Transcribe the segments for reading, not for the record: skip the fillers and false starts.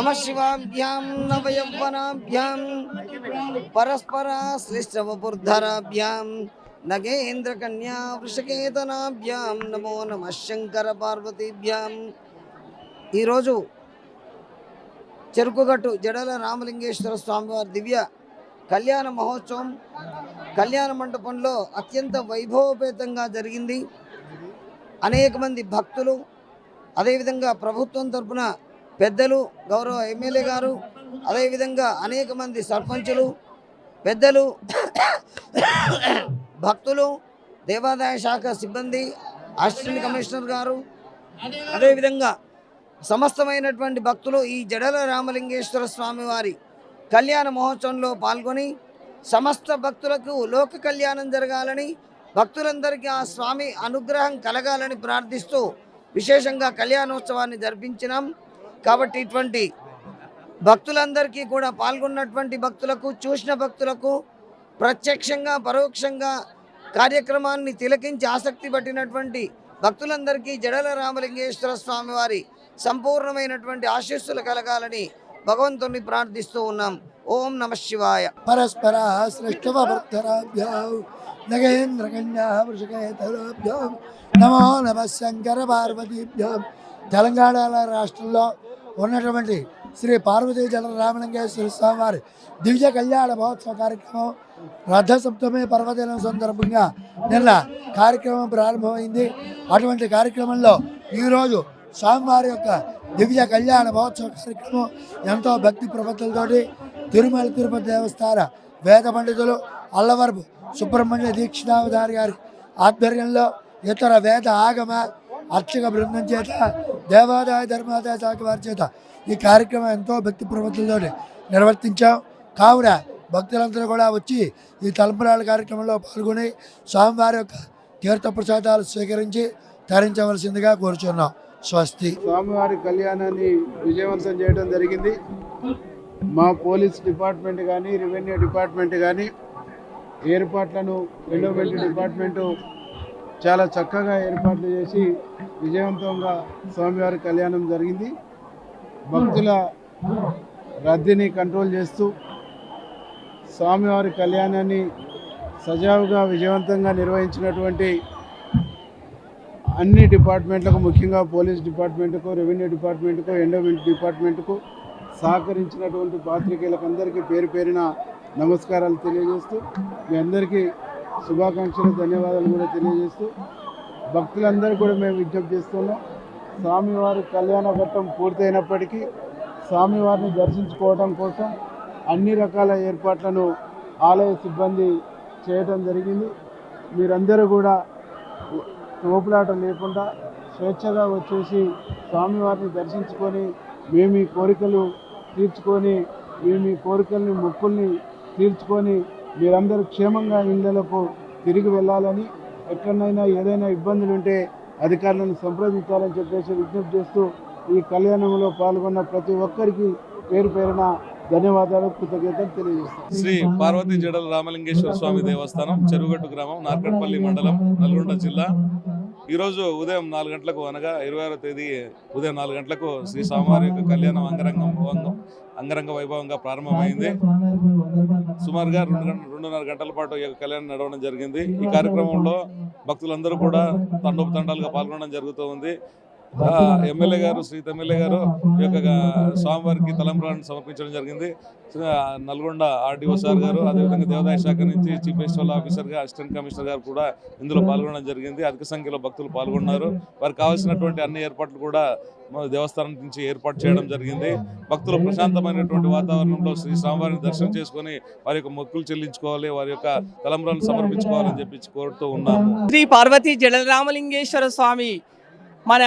నమ శివాభ్యాం నవయౌవనాభ్యాం పరస్పరా శ్రేష్టవపుర్ధరాభ్యాం నగేంద్ర కన్యా వృషకేతనాభ్యాం నమో నమ శంకర పార్వతీభ్యాం. ఈరోజు చెరుకుగట్టు జడల రామలింగేశ్వర స్వామివారి దివ్య కళ్యాణ మహోత్సవం కళ్యాణ మండపంలో అత్యంత వైభవపేతంగా జరిగింది. అనేక మంది భక్తులు, అదేవిధంగా ప్రభుత్వం తరఫున పెద్దలు, గౌరవ ఎమ్మెల్యే గారు, అదేవిధంగా అనేక మంది సర్పంచులు, పెద్దలు, భక్తులు, దేవాదాయ శాఖ సిబ్బంది, అసిస్టెంట్ కమిషనర్ గారు, అదేవిధంగా సమస్తమైనటువంటి భక్తులు ఈ జడల రామలింగేశ్వర స్వామివారి కళ్యాణ మహోత్సవంలో పాల్గొని సమస్త భక్తులకు లోక కళ్యాణం జరగాలని, భక్తులందరికీ ఆ స్వామి అనుగ్రహం కలగాలని ప్రార్థిస్తూ విశేషంగా కళ్యాణోత్సవాన్ని జరిపించినాం. కాబట్టి ఇటువంటి భక్తులందరికీ కూడా పాల్గొన్నటువంటి భక్తులకు, చూసిన భక్తులకు, ప్రత్యక్షంగా పరోక్షంగా కార్యక్రమాన్ని తిలకించి ఆసక్తి పట్టినటువంటి భక్తులందరికీ జడల రామలింగేశ్వర స్వామి వారి సంపూర్ణమైనటువంటి ఆశీస్సులు కలగాలని భగవంతుని ప్రార్థిస్తూ ఉన్నాం. ఓం నమ శివాయ. పరస్పర సృష్టవభర్తరాభ్యాం నగేంద్ర కన్యా వృషకేతరాభ్యాం నమో నమ శంకర పార్వతీభ్యాం. తెలంగాణ రాష్ట్రంలో ఉన్నటువంటి శ్రీ పార్వతీ జల రామలింగేశ్వర స్వామి వారి దివ్య కళ్యాణ మహోత్సవ కార్యక్రమం రథసప్తమి పర్వదినం సందర్భంగా నిన్న కార్యక్రమం ప్రారంభమైంది. అటువంటి కార్యక్రమంలో ఈరోజు స్వామివారి యొక్క దివ్య కళ్యాణ మహోత్సవ కార్యక్రమం ఎంతో భక్తి ప్రపత్తులతోటి తిరుమల తిరుపతి దేవస్థాన వేద పండితులు అల్లవరపు సుబ్రహ్మణ్య దీక్షితావధారి గారి ఆధ్వర్యంలో ఇతర వేద ఆగమ అర్చక బృందం చేత, దేవాదాయ ధర్మాదాయ శాఖ వారి చేత ఈ కార్యక్రమం ఎంతో భక్తి ప్రపత్తులతో నిర్వర్తించాం. కావున భక్తులందరూ కూడా వచ్చి ఈ తలంపరాల కార్యక్రమంలో పాల్గొని స్వామివారి యొక్క తీర్థప్రసాదాలు స్వీకరించి తరించవలసిందిగా కోరుచున్నాం. స్వస్తి. స్వామివారి కళ్యాణాన్ని విజయవంతం చేయడం జరిగింది. మా పోలీస్ డిపార్ట్మెంట్ కానీ, రెవెన్యూ డిపార్ట్మెంట్ కానీ ఏర్పాట్లను ఎండోమెంట్ డిపార్ట్మెంటు చాలా చక్కగా ఏర్పాట్లు చేసి విజయవంతంగా స్వామివారి కళ్యాణం జరిగింది. భక్తుల రద్దీని కంట్రోల్ చేస్తూ స్వామివారి కళ్యాణాన్ని సజావుగా విజయవంతంగా నిర్వహించినటువంటి అన్ని డిపార్ట్మెంట్లకు, ముఖ్యంగా పోలీస్ డిపార్ట్మెంట్కు, రెవెన్యూ డిపార్ట్మెంట్కు, ఎండోమెంట్ డిపార్ట్మెంట్కు సహకరించినటువంటి పాత్రికేయులకు అందరికీ పేరు పేరున నమస్కారాలు తెలియజేస్తూ, మీ అందరికీ శుభాకాంక్షలు, ధన్యవాదాలు కూడా తెలియజేస్తూ భక్తులందరూ కూడా మేము విజ్ఞప్తి చేస్తున్నాం. స్వామివారి కళ్యాణ ఘట్టం పూర్తయినప్పటికీ స్వామివారిని దర్శించుకోవడం కోసం అన్ని రకాల ఏర్పాట్లను ఆలయ సిబ్బంది చేయడం జరిగింది. మీరందరూ కూడా తోపులాట లేకుండా స్వేచ్ఛగా వచ్చేసి స్వామివారిని దర్శించుకొని మేము ఈ కోరికలు తీర్చుకొని, మేము ఈ కోరికల్ని మొక్కుల్ని తీర్చుకొని మీరందరూ క్షేమంగా ఇళ్లకు తిరిగి వెళ్ళాలని, ఎక్కడైనా ఏదైనా ఇబ్బందులు ఉంటే అధికారులను సంప్రదించాలని చెప్పేసి విజ్ఞప్తి చేస్తూ ఈ కళ్యాణంలో పాల్గొన్న ప్రతి ఒక్కరికి పేరు పేరున ధన్యవాదాలు, కృతజ్ఞతలు తెలియజేస్తాం. శ్రీ పార్వతీ జడల రామలింగేశ్వర స్వామి దేవస్థానం, చెరుగట్టు గ్రామం, నార్కట్పల్లి మండలం, నల్గొండ జిల్లా. ఈరోజు ఉదయం 4 గంటలకు, అనగా 26వ తేదీ ఉదయం 4 గంటలకు శ్రీ స్వామివారి యొక్క కళ్యాణం అంగరంగ వైభవంగా ప్రారంభమైంది. సుమారుగా 2.5 గంటల పాటు ఈ యొక్క కళ్యాణం నడవడం జరిగింది. ఈ కార్యక్రమంలో భక్తులందరూ కూడా తండోపతండాలుగా పాల్గొనడం జరుగుతూ ఉంది. ఎమ్మెల్యే గారు, శ్రీత ఎమ్మెల్యే గారు ఈ యొక్క స్వామివారికి తలంబ్రాలను సమర్పించడం జరిగింది. నల్గొండ ఆర్డీఓ సార్ గారు, అదేవిధంగా దేవాదాయ శాఖ నుంచి చీఫ్ ఫెస్టివల్ ఆఫీసర్గా అసిస్టెంట్ కమిషనర్ గారు కూడా ఇందులో పాల్గొనడం జరిగింది. అధిక సంఖ్యలో భక్తులు పాల్గొన్నారు. వారికి కావాల్సినటువంటి అన్ని ఏర్పాట్లు కూడా దేవస్థానం నుంచి ఏర్పాటు చేయడం జరిగింది. భక్తులు ప్రశాంతమైనటువంటి వాతావరణంలో శ్రీ స్వామివారిని దర్శనం చేసుకుని వారి యొక్క మొక్కులు చెల్లించుకోవాలి, వారి యొక్క తలంబ్రాలను సమర్పించుకోవాలని చెప్పి కోరుతూ ఉన్నాము. శ్రీ పార్వతీ జడల రామలింగేశ్వర స్వామి మన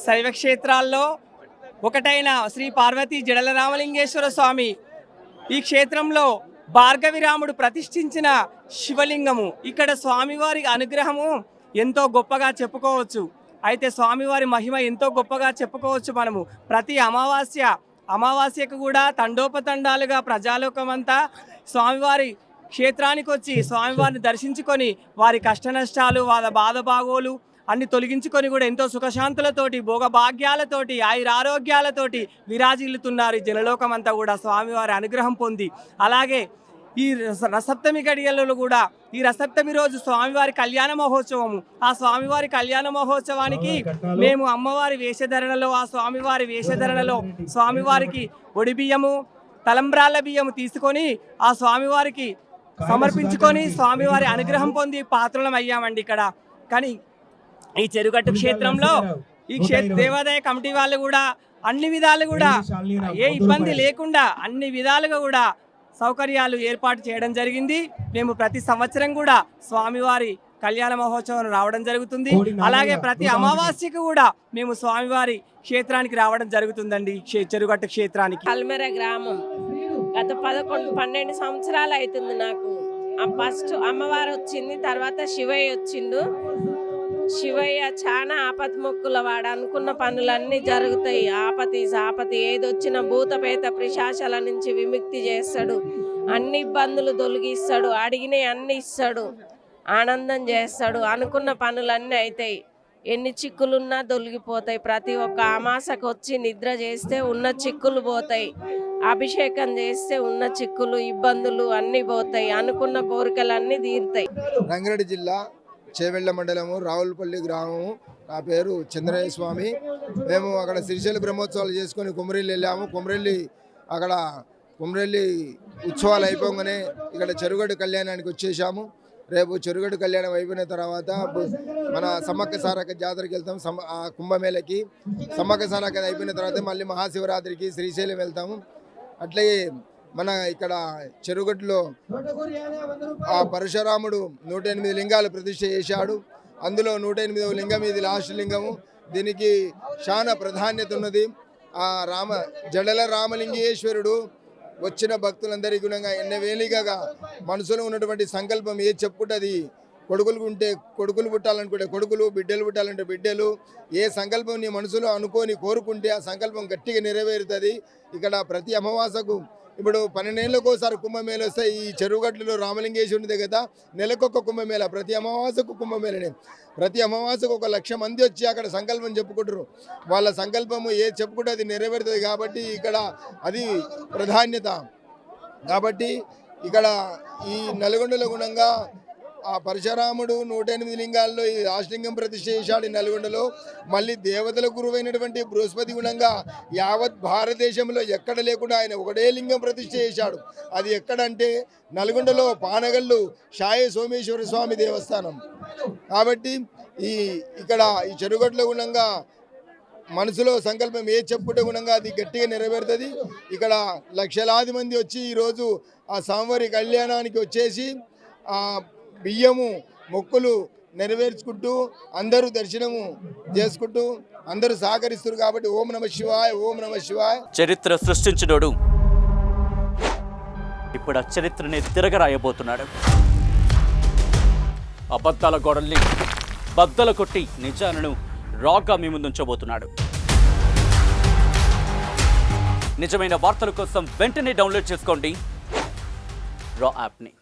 శైవ క్షేత్రాల్లో ఒకటైన శ్రీ పార్వతీ జడల రామలింగేశ్వర స్వామి ఈ క్షేత్రంలో భార్గవిరాముడు ప్రతిష్ఠించిన శివలింగము. ఇక్కడ స్వామివారి అనుగ్రహము ఎంతో గొప్పగా చెప్పుకోవచ్చు. అయితే స్వామివారి మహిమ ఎంతో గొప్పగా చెప్పుకోవచ్చు. మనము ప్రతి అమావాస్యకు కూడా తండోపతండాలుగా ప్రజాలోకమంతా స్వామివారి క్షేత్రానికి వచ్చి స్వామివారిని దర్శించుకొని వారి కష్ట నష్టాలు, వాళ్ళ బాధ బాగోలు, అన్ని తొలగించుకొని కూడా ఎంతో సుఖశాంతులతోటి భోగభాగ్యాలతోటి ఆయురారోగ్యాలతోటి విరాజిల్లుతున్నారు ఈ జనలోకం అంతా కూడా స్వామివారి అనుగ్రహం పొంది. అలాగే ఈ రసప్తమి గడియలలో కూడా ఈ రసప్తమి రోజు స్వామివారి కళ్యాణ మహోత్సవము. ఆ స్వామివారి కళ్యాణ మహోత్సవానికి మేము అమ్మవారి వేషధరణలో ఆ స్వామివారి వేషధరణలో స్వామివారికి ఒడి బియ్యము తలంబ్రాల బియ్యము తీసుకొని ఆ స్వామివారికి సమర్పించుకొని స్వామివారి అనుగ్రహం పొంది పాత్రలం అయ్యామండి ఇక్కడ. కానీ ఈ చెరుగట్టు క్షేత్రంలో ఈ దేవాదాయ కమిటీ వాళ్ళు కూడా అన్ని విధాలు కూడా ఏ ఇబ్బంది లేకుండా అన్ని విధాలుగా కూడా సౌకర్యాలు ఏర్పాటు చేయడం జరిగింది. మేము ప్రతి సంవత్సరం కూడా స్వామివారి కళ్యాణ మహోత్సవం రావడం జరుగుతుంది. అలాగే ప్రతి అమావాస్యకు కూడా మేము స్వామివారి క్షేత్రానికి రావడం జరుగుతుందండి. చెరుగట్టు క్షేత్రానికి అల్మెర గ్రామం గత 11-12 సంవత్సరాలు అవుతుంది నాకు. ఫస్ట్ అమ్మవారు వచ్చింది, తర్వాత శివయ్య వచ్చిండు. శివయ్య చాలా ఆపతి మొక్కుల వాడు, అనుకున్న పనులన్నీ జరుగుతాయి. ఆపతి ఏదొచ్చిన భూతపేత పిశాచాల నుంచి విముక్తి చేస్తాడు, అన్ని ఇబ్బందులు తొలగిస్తాడు, అడిగినవి అన్ని ఇస్తాడు, ఆనందం చేస్తాడు, అనుకున్న పనులన్నీ అవుతాయి. ఎన్ని చిక్కులున్నా తొలగిపోతాయి. ప్రతి ఒక్క అమాసకు వచ్చి నిద్ర చేస్తే ఉన్న చిక్కులు పోతాయి, అభిషేకం చేస్తే ఉన్న చిక్కులు ఇబ్బందులు అన్నీ పోతాయి, అనుకున్న కోరికలన్నీ తీరుతాయి. రంగారెడ్డి జిల్లా చేవెళ్ళ మండలము రావులపల్లి గ్రామము. నా పేరు చంద్రయ్య స్వామి. మేము అక్కడ శ్రీశైల బ్రహ్మోత్సవాలు చేసుకొని కుమరెల్లి వెళ్ళాము. కుమరెల్లి ఉత్సవాలు అయిపోగానే ఇక్కడ చెరుగడ్డు కళ్యాణానికి వచ్చేసాము. రేపు చెరుగడ్డు కళ్యాణం అయిపోయిన తర్వాత మన సమ్మక్క సారక్క జాతరకి వెళ్తాం, కుంభమేళకి. సమ్మక్క సారక్క అయిపోయిన తర్వాత మళ్ళీ మహాశివరాత్రికి శ్రీశైలం వెళ్తాము. అట్లాగే మన ఇక్కడ చెరుగట్టులో ఆ పరశురాముడు 108 లింగాలు ప్రతిష్ఠ చేశాడు. అందులో 108వ లింగం ఇది లాస్ట్ లింగము. దీనికి చాలా ప్రాధాన్యత ఉన్నది. ఆ జడల రామలింగేశ్వరుడు వచ్చిన భక్తులందరికీ గుణంగా ఎన్నవేలిగా మనసులో ఉన్నటువంటి సంకల్పం ఏ చెప్పుంటే కొడుకులు ఉంటే కొడుకులు పుట్టాలనుకుంటే కొడుకులు, బిడ్డలు పుట్టాలంటే బిడ్డలు, ఏ సంకల్పం నీ మనసులో అనుకొని కోరుకుంటే ఆ సంకల్పం గట్టిగా నెరవేరుతుంది. ఇక్కడ ప్రతి అమావాసకు ఇప్పుడు 12 ఏళ్ళకోసారి కుంభమేళ వస్తాయి. ఈ చెరువుగట్టులో రామలింగేశ్వరుని దగ్గర నెలకొక కుంభమేళ, ప్రతి అమావాసకు కుంభమేళనే. ప్రతి అమావాసకు 1,00,000 మంది వచ్చి అక్కడ సంకల్పం చెప్పుకుంటారు. వాళ్ళ సంకల్పము ఏ చెప్పుకుంటే అది నెరవేరుతుంది. కాబట్టి ఇక్కడ అది ప్రాధాన్యత. కాబట్టి ఇక్కడ ఈ నల్గొండలో గుణంగా ఆ పరశురాముడు 108 లింగాల్లో ఈ రాష్ట్రలింగం ప్రతిష్ఠ చేశాడు ఈ నల్గొండలో. మళ్ళీ దేవతల గురువైనటువంటి బృహస్పతి గుణంగా యావత్ భారతదేశంలో ఎక్కడ లేకుండా ఆయన ఒకటే లింగం ప్రతిష్ఠ చేశాడు. అది ఎక్కడంటే నల్గొండలో పానగల్లు సాయి సోమేశ్వర స్వామి దేవస్థానం. కాబట్టి ఇక్కడ ఈ చెరుగట్టులో గుణంగా మనసులో సంకల్పం ఏ చెప్పుట గుణంగా అది గట్టిగా నెరవేరుతుంది. ఇక్కడ లక్షలాది మంది వచ్చి ఈరోజు ఆ స్వామివారి కళ్యాణానికి వచ్చేసి ఆ బియ్యము మొక్కులు నెరవేర్చుకుంటూ అందరూ దర్శనము చేసుకుంటూ అందరూ సహకరిస్తారు. కాబట్టి ఓం నమ శివాయ, ఓం నమ శివాయ. చరిత్ర సృష్టించినోడు ఇప్పుడు ఆ చరిత్రని తిరగరాయబోతున్నాడు. అబద్ధాల గోడల్ని బద్దలు కొట్టి నిజాలను రాగా మీ ముందుంచబోతున్నాడు. నిజమైన వార్తల కోసం వెంటనే డౌన్లోడ్ చేసుకోండి రా యాప్ని.